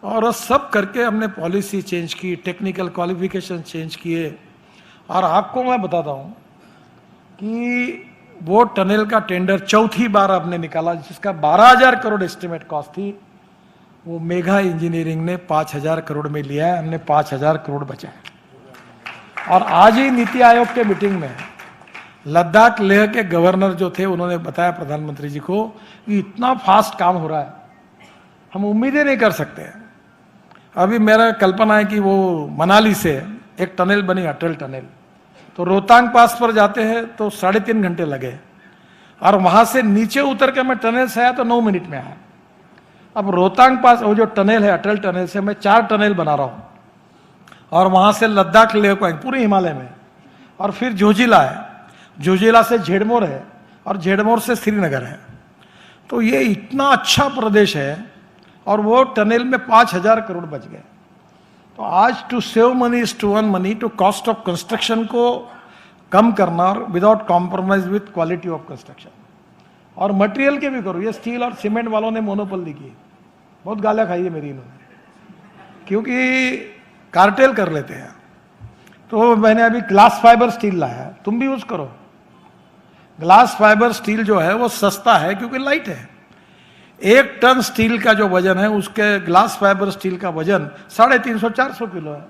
और सब करके हमने पॉलिसी चेंज की, टेक्निकल क्वालिफिकेशन चेंज किए। और आपको मैं बताता हूँ कि वो टनल का टेंडर चौथी बार आपने निकाला, जिसका 12,000 करोड़ एस्टिमेट कॉस्ट थी, वो मेघा इंजीनियरिंग ने 5,000 करोड़ में लिया है। हमने 5,000 करोड़ बचाए। और आज ही नीति आयोग के मीटिंग में लद्दाख लेह के गवर्नर जो थे, उन्होंने बताया प्रधानमंत्री जी को कि इतना फास्ट काम हो रहा है, हम उम्मीदें नहीं कर सकते। अभी मेरा कल्पना है कि वो मनाली से एक टनल बनी, अटल टनल, तो रोहतांग पास पर जाते हैं तो 3.5 घंटे लगे, और वहां से नीचे उतर के मैं टनल से आया तो 9 मिनट में आया। अब रोहतांग पास वो जो टनल है, अटल टनल से मैं 4 टनल बना रहा हूं, और वहां से लद्दाख लेह को पूरे हिमालय में, और फिर जोजिला है, जोजिला से झेड़मोर है, और झेड़मोर से श्रीनगर है। तो ये इतना अच्छा प्रदेश है, और वो टनल में 5,000 करोड़ बच गए। तो आज to save money is to earn money, to cost of construction को कम करना without compromise with quality of construction. और मटेरियल के भी करो, ये स्टील और सीमेंट वालों ने मोनोपोली की, बहुत गालियां खाई है मेरी इन्होंने, क्योंकि कार्टेल कर लेते हैं। तो मैंने अभी ग्लास फाइबर स्टील लाया, तुम भी यूज करो। ग्लास फाइबर स्टील जो है वो सस्ता है क्योंकि लाइट है। 1 टन स्टील का जो वजन है, उसके ग्लास फाइबर स्टील का वजन 350-400 किलो है,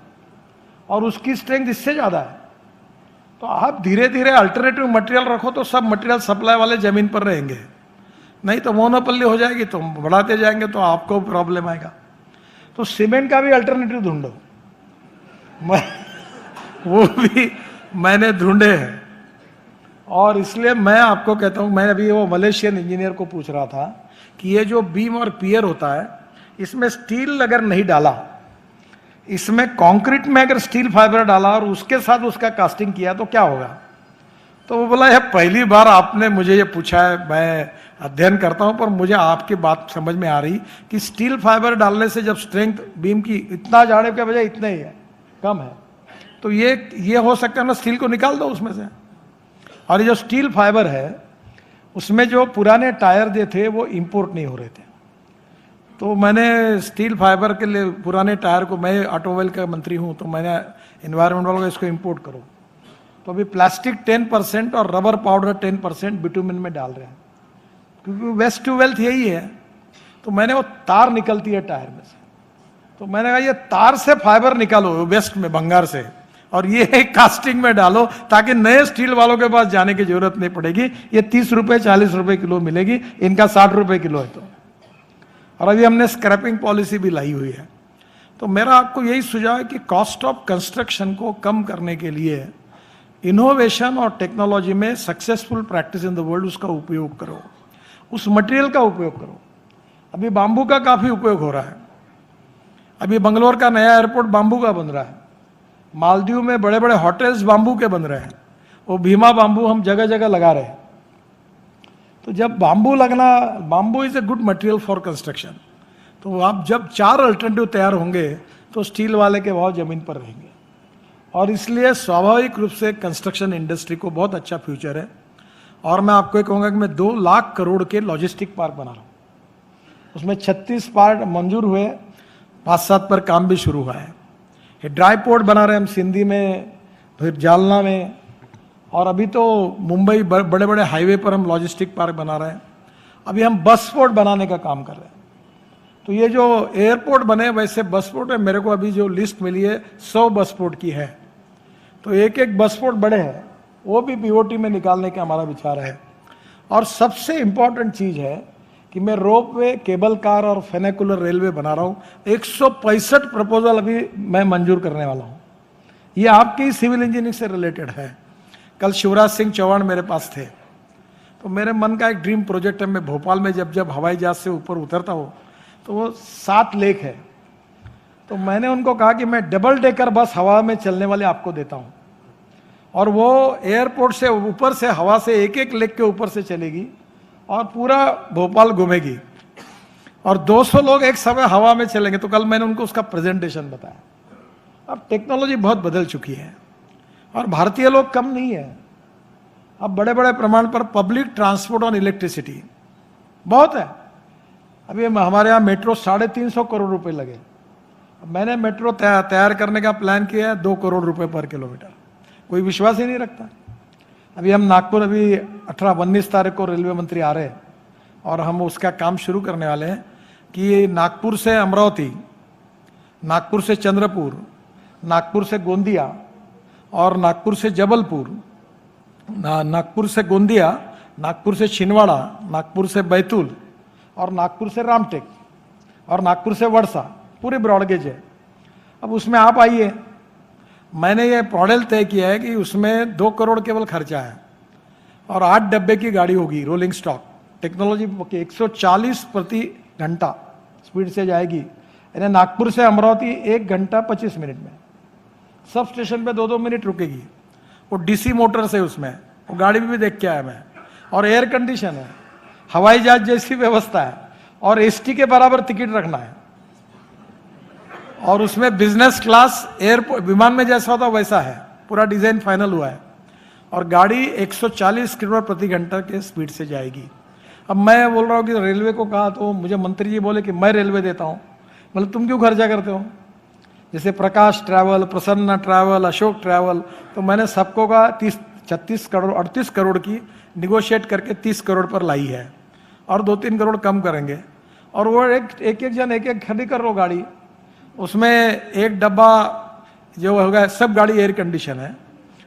और उसकी स्ट्रेंथ इससे ज्यादा है। तो आप धीरे धीरे अल्टरनेटिव मटेरियल रखो तो सब मटेरियल सप्लाई वाले जमीन पर रहेंगे, नहीं तो मोनोपोली हो जाएगी, तो बढ़ाते जाएंगे तो आपको प्रॉब्लम आएगा। तो सीमेंट का भी अल्टरनेटिव ढूंढो, वो भी मैंने ढूंढे हैं। और इसलिए मैं आपको कहता हूं, मैं अभी वो मलेशियन इंजीनियर को पूछ रहा था कि ये जो बीम और पियर होता है, इसमें स्टील अगर नहीं डाला, इसमें कंक्रीट में अगर स्टील फाइबर डाला और उसके साथ उसका कास्टिंग किया तो क्या होगा? तो वो बोला, यह पहली बार आपने मुझे ये पूछा है, मैं अध्ययन करता हूं, पर मुझे आपकी बात समझ में आ रही कि स्टील फाइबर डालने से जब स्ट्रेंथ बीम की इतना जाने के बजाय इतना ही है, कम है, तो ये हो सकता है ना, स्टील को निकाल दो उसमें से। और ये जो स्टील फाइबर है, उसमें जो पुराने टायर जो थे वो इंपोर्ट नहीं हो रहे थे, तो मैंने स्टील फाइबर के लिए पुराने टायर को, मैं ऑटोमोबाइल का मंत्री हूं, तो मैंने एनवायरमेंट वालों को इसको इंपोर्ट करो। तो अभी प्लास्टिक 10% और रबर पाउडर 10% बिटुमिन में डाल रहे हैं, क्योंकि वेस्ट टू वेल्थ यही है। तो मैंने वो तार निकलती है टायर में से, तो मैंने कहा ये तार से फाइबर निकालो वेस्ट में, भंगार से, और ये कास्टिंग में डालो, ताकि नए स्टील वालों के पास जाने की जरूरत नहीं पड़ेगी। ये 30 रुपए 40 रुपए किलो मिलेगी, इनका 60 रुपए किलो है। तो और अभी हमने स्क्रैपिंग पॉलिसी भी लाई हुई है। तो मेरा आपको यही सुझाव है कि कॉस्ट ऑफ कंस्ट्रक्शन को कम करने के लिए इनोवेशन और टेक्नोलॉजी में successful practice in the world, उसका उपयोग करो, उस मटेरियल का उपयोग करो। अभी बांबू का काफी उपयोग हो रहा है। अभी बंगलोर का नया एयरपोर्ट बांबू का बन रहा है, मालदीव में बड़े बड़े होटल्स बांबू के बन रहे हैं, वो भीमा बांबू हम जगह जगह लगा रहे हैं। तो जब बांबू लगना, bamboo is a good material for construction, तो आप जब 4 अल्टरनेटिव तैयार होंगे तो स्टील वाले के भाव जमीन पर रहेंगे। और इसलिए स्वाभाविक रूप से कंस्ट्रक्शन इंडस्ट्री को बहुत अच्छा फ्यूचर है। और मैं आपको ये कहूँगा कि मैं 2 लाख करोड़ के लॉजिस्टिक पार्क बना रहा हूँ, उसमें 36 पार्क मंजूर हुए, 5-7 पर काम भी शुरू हुआ है। ये ड्राई पोर्ट बना रहे हैं हम सिंधी में, फिर जालना में, और अभी तो मुंबई बड़े बड़े हाईवे पर हम लॉजिस्टिक पार्क बना रहे हैं। अभी हम बस पोर्ट बनाने का काम कर रहे हैं। तो ये जो एयरपोर्ट बने, वैसे बस पोर्ट है, मेरे को अभी जो लिस्ट मिली है 100 बस पोर्ट की है। तो एक एक बस पोर्ट बड़े हैं, वो भी बीओटी में निकालने का हमारा विचार है। और सबसे इंपॉर्टेंट चीज है कि मैं रोपवे, केबल कार और फेनेकुलर रेलवे बना रहा हूँ। 165 प्रपोजल अभी मैं मंजूर करने वाला हूँ। ये आपकी सिविल इंजीनियरिंग से रिलेटेड है। कल शिवराज सिंह चौहान मेरे पास थे, तो मेरे मन का एक ड्रीम प्रोजेक्ट है, मैं भोपाल में जब हवाई जहाज से ऊपर उतरता हूँ तो वो 7 लेक है, तो मैंने उनको कहा कि मैं डबल डेकर बस हवा में चलने वाले आपको देता हूँ, और वो एयरपोर्ट से ऊपर से हवा से एक एक लेक के ऊपर से चलेगी और पूरा भोपाल घूमेगी, और 200 लोग एक समय हवा में चलेंगे। तो कल मैंने उनको उसका प्रेजेंटेशन बताया। अब टेक्नोलॉजी बहुत बदल चुकी है, और भारतीय लोग कम नहीं है। अब बड़े बड़े प्रमाण पर पब्लिक ट्रांसपोर्ट और इलेक्ट्रिसिटी बहुत है। अभी हमारे यहाँ मेट्रो 350 करोड़ रुपए लगे, मैंने मेट्रो तैयार करने का प्लान किया है, 2 करोड़ रुपए पर किलोमीटर। कोई विश्वास ही नहीं रखता। अभी हम नागपुर, अभी 18-19 तारीख को रेलवे मंत्री आ रहे हैं और हम उसका काम शुरू करने वाले हैं कि नागपुर से अमरावती, नागपुर से चंद्रपुर, नागपुर से गोंदिया और नागपुर से जबलपुर, नागपुर से गोंदिया, नागपुर से छिंदवाड़ा, नागपुर से बैतूल और नागपुर से रामटेक और नागपुर से वर्षा, पूरी ब्रॉडगेज है। अब उसमें आप आइए, मैंने ये मॉडल तय किया है कि उसमें 2 करोड़ केवल खर्चा है और 8 डब्बे की गाड़ी होगी, रोलिंग स्टॉक टेक्नोलॉजी, 140 प्रति घंटा स्पीड से जाएगी। यानी नागपुर से अमरावती 1 घंटा 25 मिनट में, सब स्टेशन पे 2-2 मिनट रुकेगी। वो डीसी मोटर्स है उसमें, वो गाड़ी भी देख के आया मैं, और एयर कंडीशन है, हवाई जहाज जैसी व्यवस्था है और एसटी के बराबर टिकट रखना है और उसमें बिजनेस क्लास एयरपोर्ट विमान में जैसा होता वैसा है, पूरा डिजाइन फाइनल हुआ है और गाड़ी 140 किलोमीटर प्रति घंटा के स्पीड से जाएगी। अब मैं बोल रहा हूँ कि रेलवे को कहा तो मुझे मंत्री जी बोले कि मैं रेलवे देता हूँ। मतलब तुम क्यों खर्चा करते हो? जैसे Prakash travel, Prasanna travel, Ashok travel, तो मैंने सबको का 36 करोड़ 38 करोड़ की निगोशिएट करके 30 करोड़ पर लाई है और 2-3 करोड़ कम करेंगे। और वो एक जन एक खड़ी कर लो गाड़ी, उसमें एक डब्बा जो होगा, सब गाड़ी एयर कंडीशन है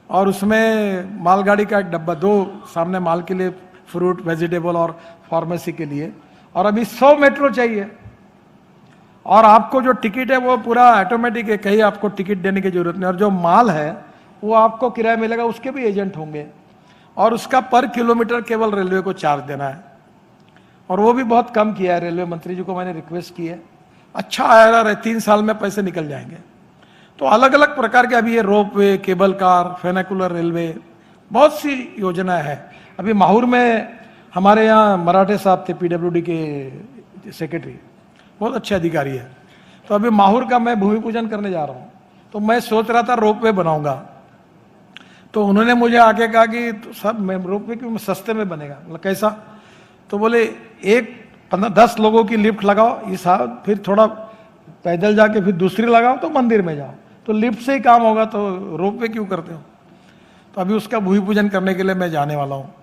और उसमें मालगाड़ी का एक डब्बा, 2 सामने माल के लिए, फ्रूट वेजिटेबल और फार्मेसी के लिए। और अभी 100 मेट्रो चाहिए और आपको जो टिकट है वो पूरा ऑटोमेटिक है, कहीं आपको टिकट देने की जरूरत नहीं। और जो माल है वो आपको किराया मिलेगा, उसके भी एजेंट होंगे और उसका पर किलोमीटर केवल रेलवे को चार्ज देना है और वो भी बहुत कम किया है। रेलवे मंत्री जी को मैंने रिक्वेस्ट की है, अच्छा आया, 3 साल में पैसे निकल जाएंगे। तो अलग अलग प्रकार के अभी ये रोप वे, केबल कार, फेनाकुलर रेलवे, बहुत सी योजना है। अभी माहौर में हमारे यहाँ मराठे साहब थे, पीडब्ल्यूडी के सेक्रेटरी, बहुत अच्छे अधिकारी है। तो अभी माहौर का मैं भूमि पूजन करने जा रहा हूँ, तो मैं सोच रहा था रोप वे बनाऊंगा। तो उन्होंने मुझे आके कहा कि सब रोप वे क्यों सस्ते में बनेगा, मतलब कैसा? तो बोले 10 लोगों की लिफ्ट लगाओ, ये साहब, फिर थोड़ा पैदल जाके फिर दूसरी लगाओ तो मंदिर में जाओ, तो लिफ्ट से ही काम होगा, तो रोप वे क्यों करते हो? तो अभी उसका भूमि पूजन करने के लिए मैं जाने वाला हूँ।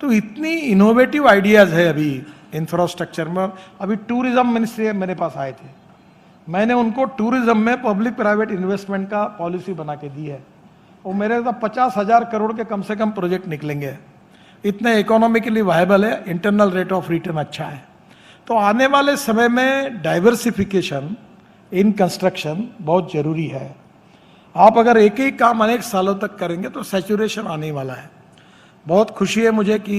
तो इतनी इनोवेटिव आइडियाज है अभी इंफ्रास्ट्रक्चर में। अभी टूरिज्म मिनिस्ट्री मेरे पास आए थे, मैंने उनको टूरिज्म में पब्लिक प्राइवेट इन्वेस्टमेंट का पॉलिसी बना के दी है। वो मेरे तो 50,000 करोड़ के कम से कम प्रोजेक्ट निकलेंगे, इतने इकोनॉमिकली वायबल है, इंटरनल रेट ऑफ रिटर्न अच्छा है। तो आने वाले समय में डाइवर्सिफिकेशन इन कंस्ट्रक्शन बहुत जरूरी है। आप अगर एक ही काम अनेक सालों तक करेंगे तो सैचुरेशन आने वाला है। बहुत खुशी है मुझे कि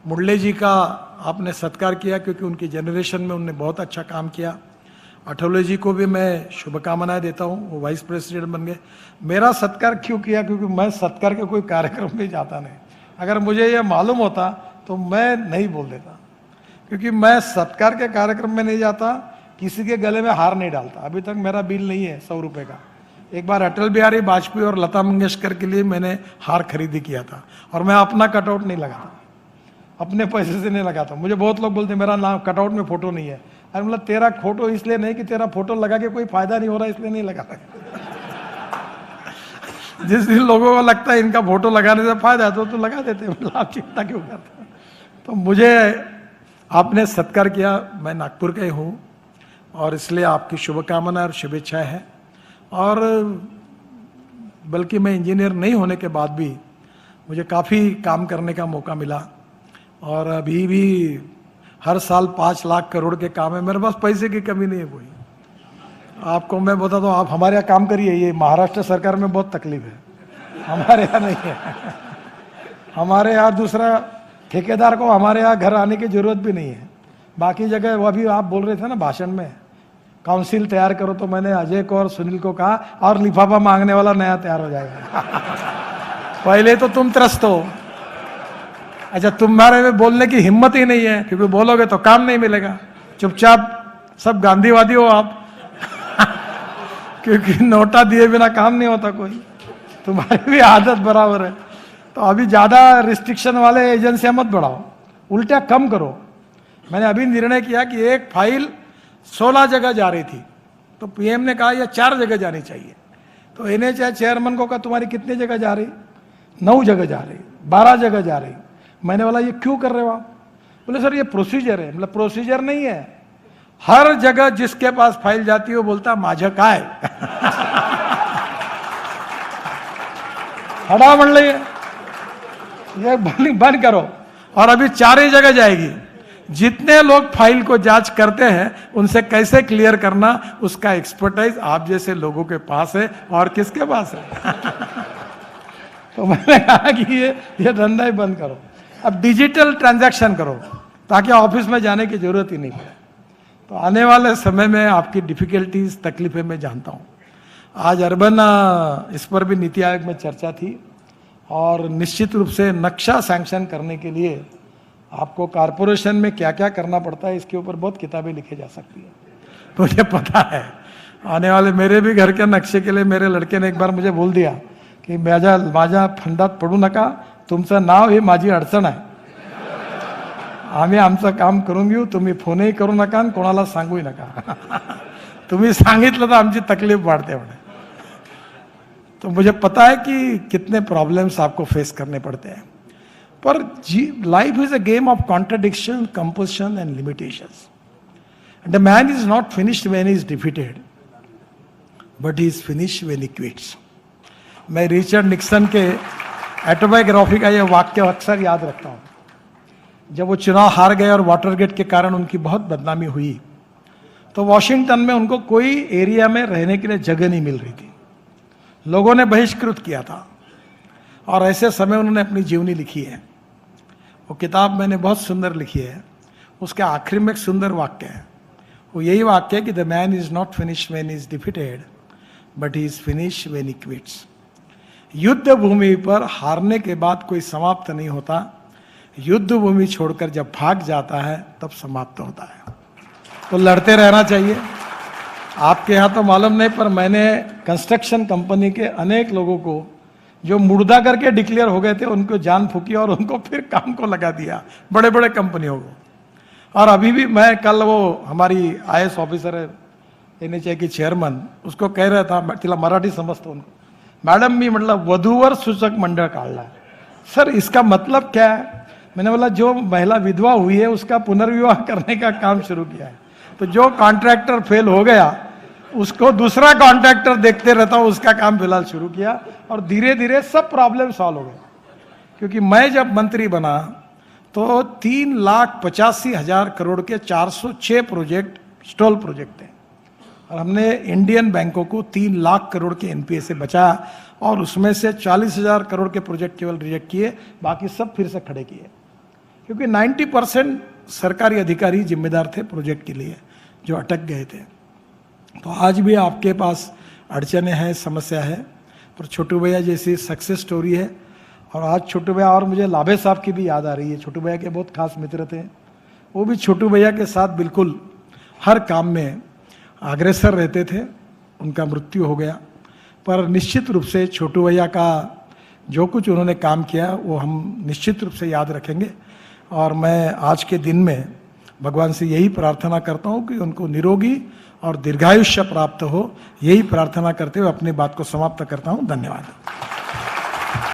मुरली जी का आपने सत्कार किया, क्योंकि उनकी जनरेशन में उन्होंने बहुत अच्छा काम किया। अठौले जी को भी मैं शुभकामनाएं देता हूँ, वो वाइस प्रेसिडेंट बन गए। मेरा सत्कार क्यों किया? क्योंकि मैं सत्कार के कोई कार्यक्रम में जाता नहीं। अगर मुझे ये मालूम होता तो मैं नहीं बोल देता, क्योंकि मैं सत्कार के कार्यक्रम में नहीं जाता, किसी के गले में हार नहीं डालता। अभी तक मेरा बिल नहीं है 100 रुपये का। एक बार अटल बिहारी वाजपेयी और लता मंगेशकर के लिए मैंने हार खरीदी किया था और मैं अपना कटआउट नहीं लगाता, अपने पैसे से नहीं लगाता। मुझे बहुत लोग बोलते मेरा नाम कटआउट में फोटो नहीं है। अरे मतलब तेरा फोटो इसलिए नहीं कि तेरा फोटो लगा के कोई फायदा नहीं हो रहा इसलिए नहीं लगा जिस दिन लोगों को लगता है इनका फोटो लगाने से फायदा है तो लगा देते हैं, मतलब आप चिंता क्यों करते? तो मुझे आपने सत्कार किया, मैं नागपुर का ही हूँ और इसलिए आपकी शुभकामनाएं और शुभेच्छाएं हैं। और बल्कि मैं इंजीनियर नहीं होने के बाद भी मुझे काफ़ी काम करने का मौका मिला और अभी भी हर साल 5 लाख करोड़ के काम है। मेरे पास पैसे की कमी नहीं है कोई। आपको मैं बताता हूँ, आप हमारे यहाँ काम करिए, ये महाराष्ट्र सरकार में बहुत तकलीफ है, हमारे यहाँ नहीं है। हमारे यहाँ दूसरा ठेकेदार को हमारे यहाँ घर आने की जरूरत भी नहीं है। बाकी जगह वो अभी आप बोल रहे थे ना भाषण में, काउंसिल तैयार करो, तो मैंने अजय को और सुनील को कहा और लिफाफा मांगने वाला नया तैयार हो जाएगा। पहले तो तुम त्रस्त हो। अच्छा, तुम्हारे में बोलने की हिम्मत ही नहीं है, क्योंकि बोलोगे तो काम नहीं मिलेगा। चुपचाप सब गांधीवादी हो आप क्योंकि नोटा दिए बिना काम नहीं होता कोई। तुम्हारी भी आदत बराबर है। तो अभी ज्यादा रिस्ट्रिक्शन वाले एजेंसियां मत बढ़ाओ, उल्टा कम करो। मैंने अभी निर्णय किया कि एक फाइल 16 जगह जा रही थी, तो पीएम ने कहा यह 4 जगह जानी चाहिए। तो एनएचआई चेयरमैन को कहा तुम्हारी कितनी जगह जा रही? 9 जगह जा रही, 12 जगह जा रही। मैंने बोला ये क्यों कर रहे हो आप? बोले सर ये प्रोसीजर है। मतलब प्रोसीजर नहीं है, हर जगह जिसके पास फाइल जाती है वो बोलता माझं काय हटा म्हणलं ये बंद करो। और अभी 4 ही जगह जाएगी। जितने लोग फाइल को जांच करते हैं उनसे कैसे क्लियर करना, उसका एक्सपर्टाइज आप जैसे लोगों के पास है, और किसके पास है तो मैंने कहा कि ये धंधा ही बंद करो, अब डिजिटल ट्रांजैक्शन करो ताकि ऑफिस में जाने की जरूरत ही नहीं पड़े। तो आने वाले समय में आपकी डिफिकल्टीज, तकलीफें मैं जानता हूँ। आज अर्बन इस पर भी नीति आयोग में चर्चा थी, और निश्चित रूप से नक्शा सैंक्शन करने के लिए आपको कारपोरेशन में क्या क्या करना पड़ता है इसके ऊपर बहुत किताबें लिखी जा सकती है। तो मुझे पता है आने वाले मेरे भी घर के नक्शे के लिए मेरे लड़के ने एक बार मुझे बोल दिया की माझ्या फंडात पडू नका, तुमचं नाव ही माझी अडचण आहे, आम्ही आमचं काम करून घेऊ, तुम्ही फोनही करू नका आणि कोणाला सांगूही नका तुम्ही सांगितलं तर आमची तकलीफ वाढते म्हणे। तो मुझे पता है कि कितने प्रॉब्लम्स आपको फेस करने पड़ते हैं, पर life is a game of contradiction, compulsion and limitations. The man is not finished when he is defeated, but he is finished when he quits. मैं रिचर्ड निक्सन के ऑटोबायोग्राफी का यह वाक्य अक्सर याद रखता हूँ। जब वो चुनाव हार गए और वाटरगेट के कारण उनकी बहुत बदनामी हुई, तो वॉशिंगटन में उनको कोई एरिया में रहने के लिए जगह नहीं मिल रही थी, लोगों ने बहिष्कृत किया था। और ऐसे समय उन्होंने अपनी जीवनी लिखी है। वो किताब मैंने बहुत सुंदर लिखी है। उसके आखिरी में एक सुंदर वाक्य है, वो यही वाक्य है कि the man is not finished when he is defeated, but he is finished when he quits. युद्ध भूमि पर हारने के बाद कोई समाप्त नहीं होता, युद्ध भूमि छोड़कर जब भाग जाता है तब समाप्त होता है। तो लड़ते रहना चाहिए। आपके यहाँ तो मालूम नहीं, पर मैंने कंस्ट्रक्शन कंपनी के अनेक लोगों को जो मुर्दा करके डिक्लेयर हो गए थे उनको जान फूकी और उनको फिर काम को लगा दिया, बड़े बड़े कंपनियों को। और अभी भी मैं कल वो हमारी आईएएस ऑफिसर है एनएचआई की चेयरमन, उसको कह रहा था, तिला मराठी समजतो उनको, मॅडम मी म्हटलं वधूवर सूचक मंडळ काढला है। सर इसका मतलब क्या है? मैंने बोला जो महिला विधवा हुई है उसका पुनर्विवाह करने का काम शुरू किया है। तो जो कॉन्ट्रैक्टर फेल हो गया उसको दूसरा कॉन्ट्रैक्टर देखते रहता हूँ, उसका काम फिलहाल शुरू किया, और धीरे धीरे सब प्रॉब्लम सॉल्व हो गए। क्योंकि मैं जब मंत्री बना तो 3,85,000 करोड़ के 406 प्रोजेक्ट स्टॉल प्रोजेक्ट थे, और हमने इंडियन बैंकों को 3 लाख करोड़ के एनपीए से बचाया, और उसमें से 40,000 करोड़ के प्रोजेक्ट केवल रिजेक्ट किए, बाकी सब फिर से खड़े किए। क्योंकि 90% सरकारी अधिकारी जिम्मेदार थे प्रोजेक्ट के लिए जो अटक गए थे। तो आज भी आपके पास अड़चने हैं, समस्या है, पर छोटू भैया जैसी सक्सेस स्टोरी है। और आज छोटू भैया, और मुझे लाभे साहब की भी याद आ रही है, छोटू भैया के बहुत खास मित्र थे, वो भी छोटू भैया के साथ बिल्कुल हर काम में अग्रसर रहते थे। उनका मृत्यु हो गया, पर निश्चित रूप से छोटू भैया का जो कुछ उन्होंने काम किया वो हम निश्चित रूप से याद रखेंगे। और मैं आज के दिन में भगवान से यही प्रार्थना करता हूँ कि उनको निरोगी और दीर्घायुष्य प्राप्त हो, यही प्रार्थना करते हुए अपनी बात को समाप्त करता हूँ। धन्यवाद।